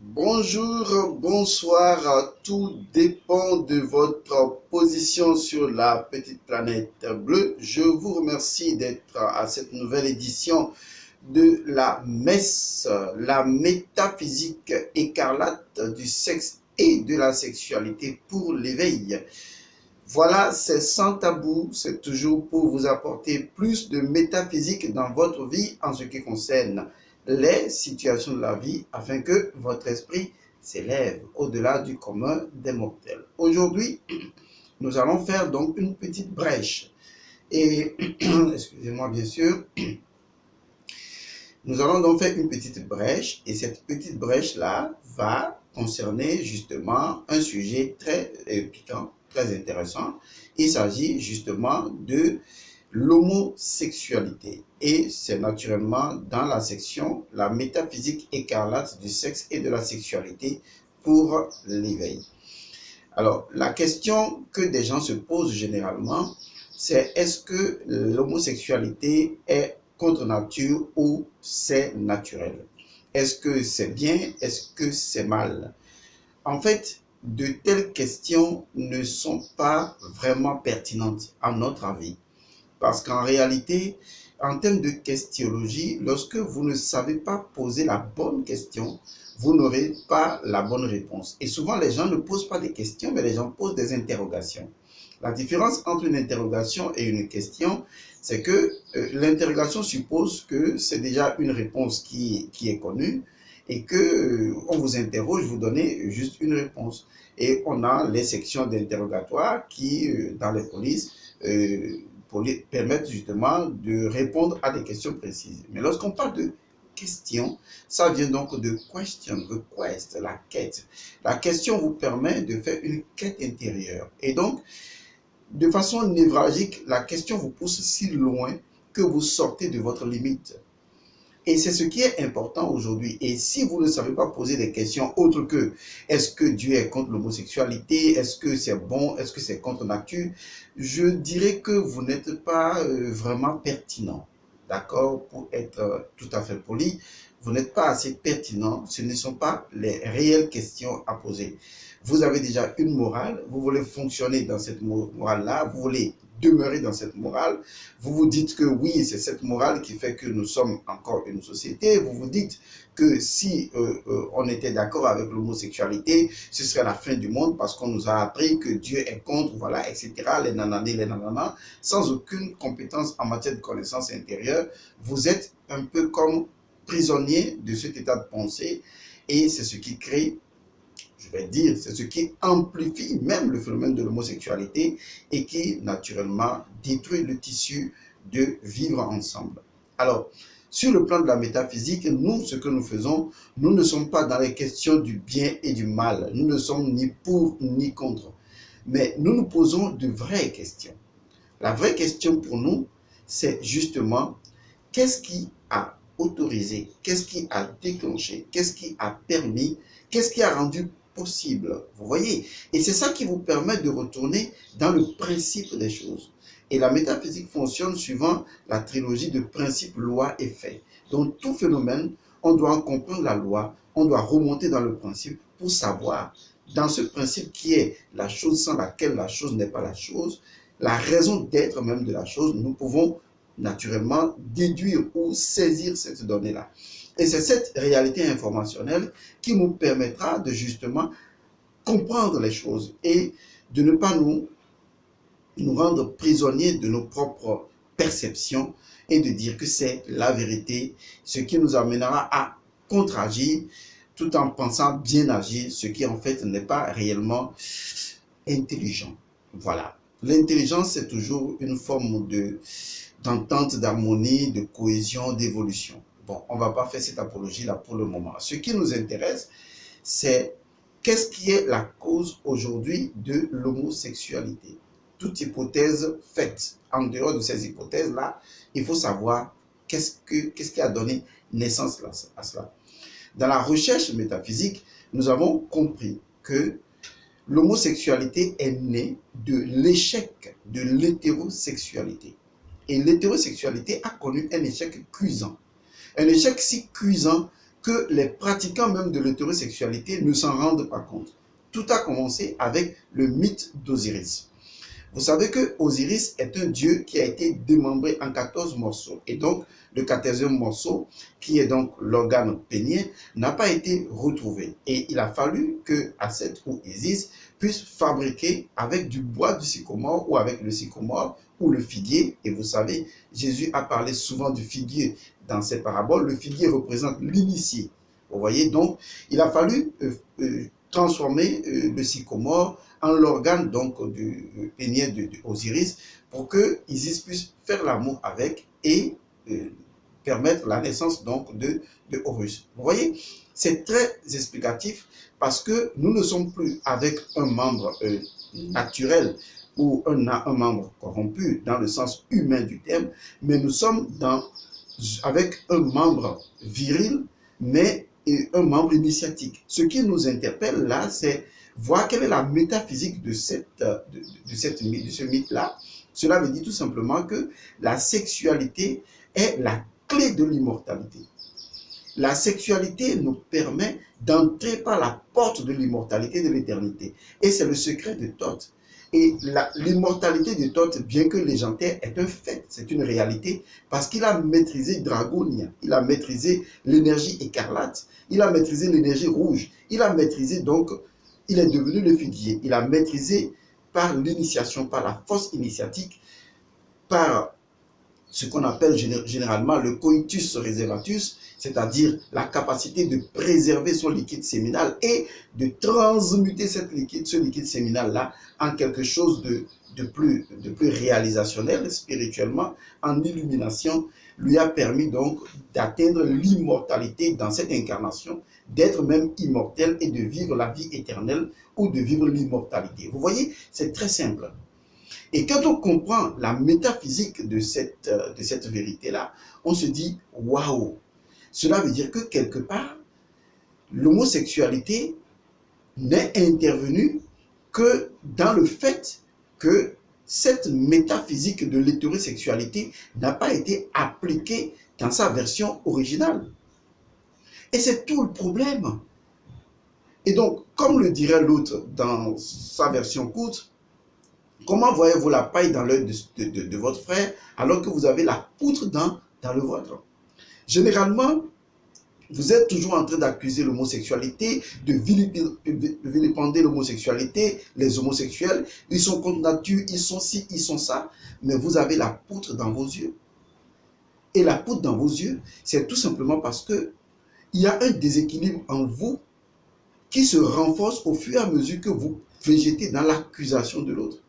Bonjour, bonsoir, tout dépend de votre position sur la petite planète bleue. Je vous remercie d'être à cette nouvelle édition de la messe, la métaphysique écarlate du sexe et de la sexualité pour l'éveil. Voilà, c'est sans tabou, c'est toujours pour vous apporter plus de métaphysique dans votre vie en ce qui concerne les situations de la vie afin que votre esprit s'élève au-delà du commun des mortels. Aujourd'hui, nous allons faire donc une petite brèche. Et, excusez-moi bien sûr, nous allons donc faire une petite brèche et cette petite brèche-là va concerner justement un sujet très piquant, très intéressant. Il s'agit justement de l'homosexualité et c'est naturellement dans la section la métaphysique écarlate du sexe et de la sexualité pour l'éveil. Alors, la question que des gens se posent généralement, c'est est-ce que l'homosexualité est contre nature ou c'est naturel? Est-ce que c'est bien? Est-ce que c'est mal? En fait, de telles questions ne sont pas vraiment pertinentes à notre avis. Parce qu'en réalité, en termes de questionologie, lorsque vous ne savez pas poser la bonne question, vous n'aurez pas la bonne réponse. Et souvent, les gens ne posent pas des questions, mais les gens posent des interrogations. La différence entre une interrogation et une question, c'est que l'interrogation suppose que c'est déjà une réponse qui est connue et que on vous interroge, vous donnez juste une réponse. Et on a les sections d'interrogatoire qui, dans les polices, permettent justement de répondre à des questions précises. Mais lorsqu'on parle de question, ça vient donc de question, request, la quête. La question vous permet de faire une quête intérieure. Et donc, de façon névralgique, la question vous pousse si loin que vous sortez de votre limite. Et c'est ce qui est important aujourd'hui. Et si vous ne savez pas poser des questions autres que est-ce que Dieu est contre l'homosexualité, est-ce que c'est bon, est-ce que c'est contre nature, je dirais que vous n'êtes pas vraiment pertinent. D'accord? Pour être tout à fait poli, vous n'êtes pas assez pertinent. Ce ne sont pas les réelles questions à poser. Vous avez déjà une morale, vous voulez fonctionner dans cette morale-là, vous voulez demeurer dans cette morale, vous vous dites que oui, c'est cette morale qui fait que nous sommes encore une société, vous vous dites que si on était d'accord avec l'homosexualité, ce serait la fin du monde parce qu'on nous a appris que Dieu est contre, voilà, etc., les nanani, les nanana, sans aucune compétence en matière de connaissance intérieure, vous êtes un peu comme prisonnier de cet état de pensée et c'est ce qui crée, je vais dire, c'est ce qui amplifie même le phénomène de l'homosexualité et qui, naturellement, détruit le tissu de vivre ensemble. Alors, sur le plan de la métaphysique, nous, ce que nous faisons, nous ne sommes pas dans les questions du bien et du mal. Nous ne sommes ni pour ni contre. Mais nous nous posons de vraies questions. La vraie question pour nous, c'est justement qu'est-ce qui a autorisé, qu'est-ce qui a déclenché, qu'est-ce qui a permis, qu'est-ce qui a rendu possible, vous voyez. Et c'est ça qui vous permet de retourner dans le principe des choses. Et la métaphysique fonctionne suivant la trilogie de principe, loi, effet. Donc tout phénomène, on doit en comprendre la loi, on doit remonter dans le principe pour savoir, dans ce principe qui est la chose sans laquelle la chose n'est pas la chose, la raison d'être même de la chose, nous pouvons naturellement déduire ou saisir cette donnée-là. Et c'est cette réalité informationnelle qui nous permettra de justement comprendre les choses et de ne pas nous rendre prisonniers de nos propres perceptions et de dire que c'est la vérité, ce qui nous amènera à contre-agir tout en pensant bien agir, ce qui en fait n'est pas réellement intelligent. Voilà. L'intelligence, c'est toujours une forme d'entente, d'harmonie, de cohésion, d'évolution. Bon, on ne va pas faire cette apologie-là pour le moment. Ce qui nous intéresse, c'est qu'est-ce qui est la cause aujourd'hui de l'homosexualité. Toute hypothèse faite en dehors de ces hypothèses-là, il faut savoir qu'est-ce qui a donné naissance à cela. Dans la recherche métaphysique, nous avons compris que l'homosexualité est née de l'échec de l'hétérosexualité. Et l'hétérosexualité a connu un échec cuisant. Un échec si cuisant que les pratiquants même de l'hétérosexualité ne s'en rendent pas compte. Tout a commencé avec le mythe d'Osiris. Vous savez que Osiris est un dieu qui a été démembré en 14 morceaux. Et donc, le 14e morceau, qui est donc l'organe pénien, n'a pas été retrouvé. Et il a fallu que Asset ou Isis puisse fabriquer avec du bois du sycomore ou avec le sycomore ou le figuier. Et vous savez, Jésus a parlé souvent du figuier dans ses paraboles. Le figuier représente l'initié. Vous voyez, donc, il a fallu transformer le sycomore en l'organe donc du pénien d'Osiris pour que Isis puisse faire l'amour avec et permettre la naissance donc de Horus. Vous voyez, c'est très explicatif parce que nous ne sommes plus avec un membre naturel ou un membre corrompu dans le sens humain du terme, mais nous sommes avec un membre viril, mais un membre initiatique. Ce qui nous interpelle là, c'est voir quelle est la métaphysique de ce mythe-là. Cela veut dire tout simplement que la sexualité est la clé de l'immortalité. La sexualité nous permet d'entrer par la porte de l'immortalité de l'éternité. Et c'est le secret de Thoth. Et l'immortalité de Thoth, bien que légendaire, est un fait, c'est une réalité, parce qu'il a maîtrisé Dragonia, il a maîtrisé l'énergie écarlate, il a maîtrisé l'énergie rouge, il a maîtrisé donc, il est devenu le figuier, il a maîtrisé par l'initiation, par la force initiatique, par ce qu'on appelle généralement le coitus reservatus, c'est-à-dire la capacité de préserver son liquide séminal et de transmuter ce liquide séminal-là en quelque chose de plus réalisationnel spirituellement, en illumination, lui a permis donc d'atteindre l'immortalité dans cette incarnation, d'être même immortel et de vivre la vie éternelle ou de vivre l'immortalité. Vous voyez, c'est très simple. Et quand on comprend la métaphysique de cette vérité-là, on se dit, waouh, cela veut dire que quelque part, l'homosexualité n'est intervenue que dans le fait que cette métaphysique de l'hétérosexualité n'a pas été appliquée dans sa version originale. Et c'est tout le problème. Et donc, comme le dirait l'autre dans sa version courte, comment voyez-vous la paille dans l'œil de votre frère alors que vous avez la poutre dans le vôtre? Généralement, vous êtes toujours en train d'accuser l'homosexualité, de vilipender l'homosexualité, les homosexuels, ils sont contre nature, ils sont ci, ils sont ça, mais vous avez la poutre dans vos yeux. Et la poutre dans vos yeux, c'est tout simplement parce que il y a un déséquilibre en vous qui se renforce au fur et à mesure que vous végétez dans l'accusation de l'autre.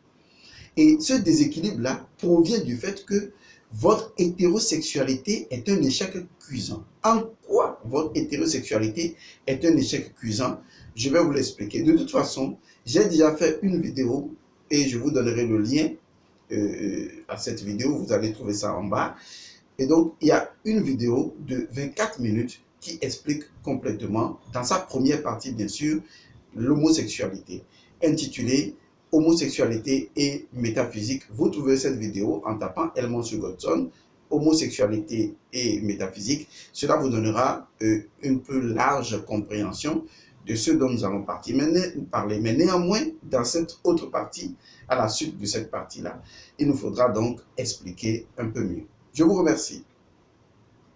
Et ce déséquilibre-là provient du fait que votre hétérosexualité est un échec cuisant. En quoi votre hétérosexualité est un échec cuisant? Je vais vous l'expliquer. De toute façon, j'ai déjà fait une vidéo et je vous donnerai le lien à cette vidéo. Vous allez trouver ça en bas. Et donc, il y a une vidéo de 24 minutes qui explique complètement, dans sa première partie bien sûr, l'homosexualité, intitulée homosexualité et métaphysique. Vous trouvez cette vidéo en tapant Elmon sur Godson, homosexualité et métaphysique. Cela vous donnera une peu large compréhension de ce dont nous allons parler. Mais néanmoins, dans cette autre partie, à la suite de cette partie-là, il nous faudra donc expliquer un peu mieux. Je vous remercie.